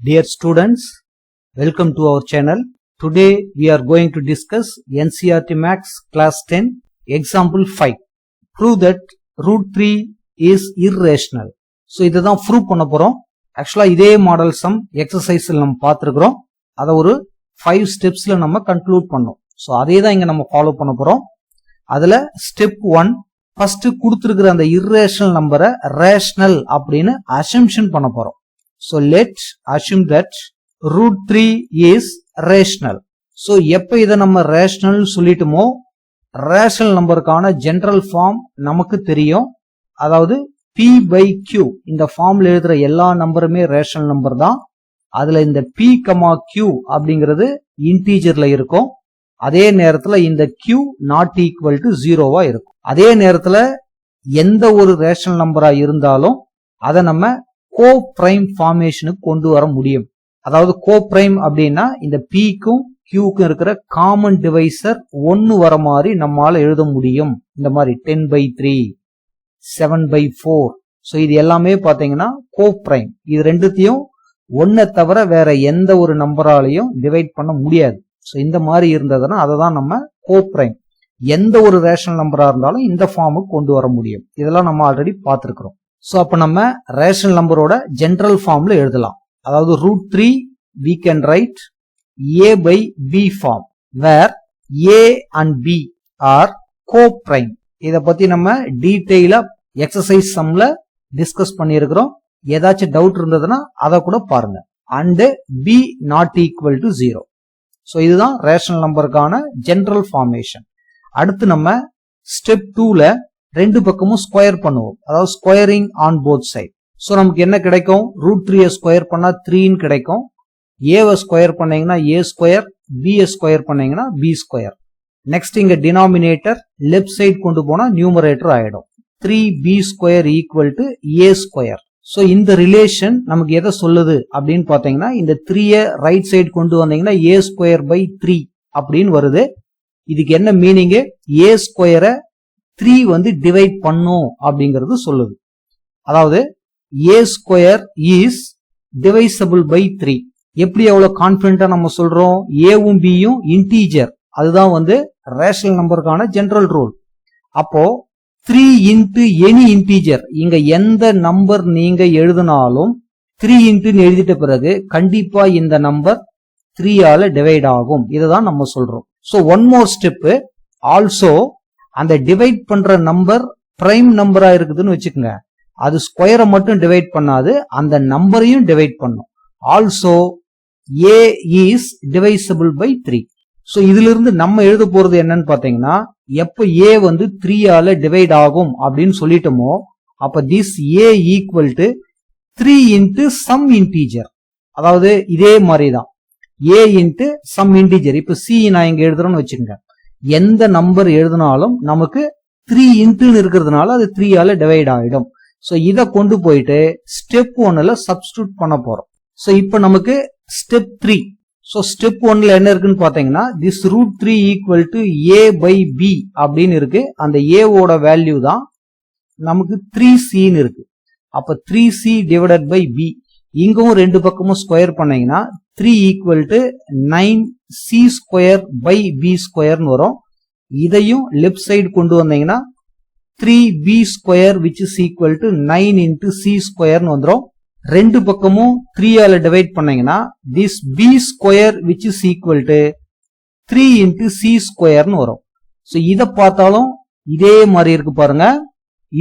Dear students, welcome to our channel. Today we are going to discuss NCERT Maths class 10 example 5. Prove that root 3 is irrational. So இதுதான் prove பண்ண போறோம். Actually இதே model some எக்ஸசைஸ்ல நம்ம பார்த்திருக்கிறோம். அத ஒரு 5 ஸ்டெப்ஸ்ல நம்ம கன்க்ளூட் பண்ணோம். So அதே தான் இங்க நம்ம ஃபாலோ பண்ண போறோம். அதுல ஸ்டெப் 1 ஃபர்ஸ்ட் கொடுத்திருக்கிற அந்த irrational நம்பரை rational அப்படின்னு assumption பண்ண போறோம். So let's assume that root 3 is rational. So எப்ப இத நம்ம rational சொல்லிட்டோமோ rational நம்பருக்கான ஜெனரல் ஃபார்ம் நமக்கு தெரியும். அதாவது p by q இந்த ஃபார்ம்ல எழுதுற எல்லா நம்பருமே rational நம்பர் தான். அதுல இந்த p, q அப்படிங்கிறது இன்டீஜர்ல இருக்கும். அதே நேரத்துல இந்த q not equal to 0வா இருக்கும். அதே நேரத்துல எந்த ஒரு ரேஷனல் நம்பரா இருந்தாலும் அதை நம்ம கோப்ரைம் ஃபார்மேஷனுக்கு கொண்டு வர முடியும். அதாவது கோப்ரைம் அப்படின்னா இந்த pக்கும் qக்கும் இருக்கிற காமன் டிவைசர் 1 வர மாதிரி நம்மால எழுத முடியும். இந்த மாதிரி 10/3, 7/4. ஸோ இது எல்லாமே பாத்தீங்கன்னா கோப்ரைம். இது ரெண்டுத்தையும் 1 தவிர வேற எந்த ஒரு நம்பராலையும் டிவைட் பண்ண முடியாது. ஸோ இந்த மாதிரி இருந்ததுன்னா அதை தான் நம்ம கோப்ரைம். எந்த ஒரு ரேஷனல் நம்பரா இருந்தாலும் இந்த ஃபார்முக்கு கொண்டு வர முடியும். இதெல்லாம் நம்ம ஆல்ரெடி பார்த்திருக்கிறோம். ஸோ அப்ப நம்ம ரேஷனல் நம்பரோட ஜெனரல் ஃபார்ம்ல எழுதலாம். அதாவது root 3 we can write a by b form where a and b are co-prime. இத பத்தி நம்ம டீடைலா எக்ஸசைஸ் சம்ல டிஸ்கஸ் பண்ணியிருக்கிறோம். ஏதாச்சும் டவுட் இருந்ததுன்னா அதை கூட பாருங்க. and b not equal to 0. So இதுதான் ரேஷனல் நம்பருக்கான ஜெனரல் ஃபார்மேஷன். அடுத்து நம்ம ஸ்டெப் 2ல ரெண்டு பக்கமும் ஸ்கொயர் பண்ணுவோம். அதாவது squaring on both side. So நமக்கு என்ன கிடைக்கும்? root 3 ஸ்கொயர் பண்ணா 3 கிடைக்கும். ஏவை ஸ்கொயர் பண்ணீங்கன்னா a ஸ்கொயர், b ஸ்கொயர் பண்ணீங்கன்னா b ஸ்கொயர். நெக்ஸ்ட் இங்க டினாமினேட்டர் லெஃப்ட் சைடு கொண்டு போனா நியூமரேட்டர் ஆயிடும். 3b square equal to a square. So இந்த ரிலேஷன் நமக்கு எதை சொல்லுது அப்படின்னு பாத்தீங்கன்னா இந்த 3ய ரைட் சைடு கொண்டு வந்தீங்கன்னா a ஸ்கொயர் பை 3 அப்படின்னு வருது. இதுக்கு என்ன மீனிங்? a ஸ்கொயரை 3 வந்து டிவைட் பண்ணும் அப்படிங்கிறது சொல்லுது. அதாவது a square is divisible by 3. எப்படி எவ்வளவு கான்பிடண்டா நம்ம சொல்றோம்? ஏவும் பியும் இன்டீஜர். அதுதான் வந்து ரேஷனல் நம்பருக்கான ஜெனரல் ரூல். அப்போ 3 இன்டு எனி இன்டீஜர், இங்க எந்த நம்பர் நீங்க எழுதினாலும் 3 இன்டுன்னு எழுதிட்ட பிறகு கண்டிப்பா இந்த நம்பர் 3 ஆல டிவைட் ஆகும். இதுதான் நம்ம சொல்றோம். So one more step. Also அந்த டிவைட் பண்ற நம்பர் பிரைம் நம்பரா இருக்குதுன்னு வச்சுக்கோங்க. அது ஸ்கொயரை மட்டும் டிவைட் பண்ணாது, அந்த நம்பரையும் டிவைட் பண்ணும். Also a is divisible by 3. So இதுல இருந்து நம்ம எழுத போறது என்னன்னு பாத்தீங்கன்னா, எப்ப a வந்து 3 ஆல டிவைட் ஆகும் அப்படின்னு சொல்லிட்டோமோ அப்ப this a equal to 3 into some integer. அதாவது இதே மாதிரிதான் a into some integer. இப்ப c நான் இங்க எழுதுறேன்னு வச்சுக்கோங்க. எந்த நம்பர் எழுதினாலும் நமக்கு 3 இன்ட்டுன்னு இருக்கிறதுனால அது 3 ஆல டிவைட் ஆயிடும். சோ இத கொண்டு போயிட்டு ஸ்டெப் 1ல சப்ஸ்டிட்யூட் பண்ண போறோம். சோ இப்போ நமக்கு ஸ்டெப் 3. சோ ஸ்டெப் 1ல என்ன இருக்குன்னு பாத்தீங்கன்னா this root 3 equal to a by b அப்படின்னு இருக்கு. அந்த a ஓட வேல்யூ தான் நமக்கு 3c ன்னு இருக்கு. அப்ப 3c divided by b. இங்கவும் ரெண்டு பக்கமும் ஸ்கொயர் பண்ணீங்கன்னா 3 equal to 9c square by b ஸ்கொயர்னு வரும். இதையும் லெஃப்ட் சைடு கொண்டு வந்தீங்கன்னா 3b square which is equal to 9 into c ஸ்கொயர்னு வந்துரும். ரெண்டு பக்கமும் 3 ஆல டிவைட் பண்ணீங்கன்னா this b square which is equal to 3 into c ஸ்கொயர்னு வரும். சோ இத பார்த்தாலும் இதே மாதிரி இருக்கு பாருங்க.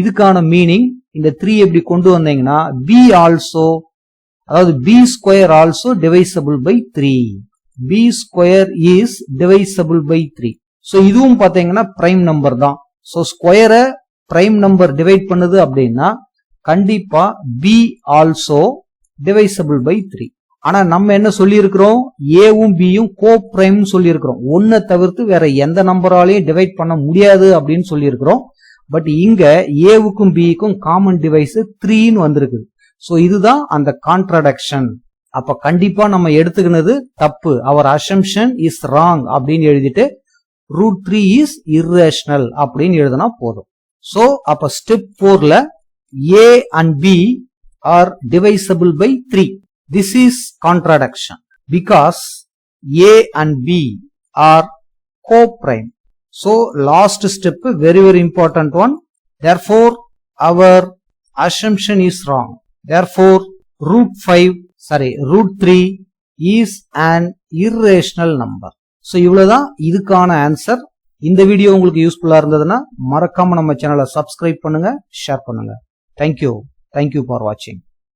இதுக்கான மீனிங் இந்த 3 எப்படி கொண்டு வந்தீங்கன்னா b ஆல்சோ, அதாவது b square also divisible by 3. b square is divisible by 3. So இதுவும் பாத்தீங்கன்னா பிரைம் நம்பர் தான். சோ ஸ்கொயரை பிரைம் நம்பர் டிவைட் பண்ணுது அப்படின்னா கண்டிப்பா b ஆல்சோ டிவைசபிள் பை 3. ஆனா நம்ம என்ன சொல்லி இருக்கிறோம்? ஏவும் பியும் கோ பிரைம் சொல்லி இருக்கிறோம். ஒன்ன தவிர்த்து வேற எந்த நம்பராலையும் டிவைட் பண்ண முடியாது அப்படின்னு சொல்லி இருக்கிறோம். பட் இங்க ஏவுக்கும் பிக்கும் காமன் டிவைஸ் 3ன்னு வந்திருக்கு. சோ இதுதான் அந்த கான்ட்ரடிக்ஷன். அப்ப கண்டிப்பா நம்ம எடுத்துக்கினது தப்பு. அவர் அசம்ஷன் இஸ் ராங் அப்படின்னு எழுதிட்டு root 3 is irrational அப்படின்னு எழுதினா போதும். சோ அப்ப step 4ல a and b are divisible by 3. This is contradiction because A and B are co-prime. So last step very important one. Therefore our assumption is wrong. Therefore root 3 is an irrational number. So இவ்வளவுதான் இதுக்கான answer. இந்த video உங்களுக்கு யூஸ்ஃபுல்லா இருந்ததுன்னா மறக்காம நம்ம சேனலை subscribe பண்ணுங்க, ஷேர் பண்ணுங்க. Thank you for watching.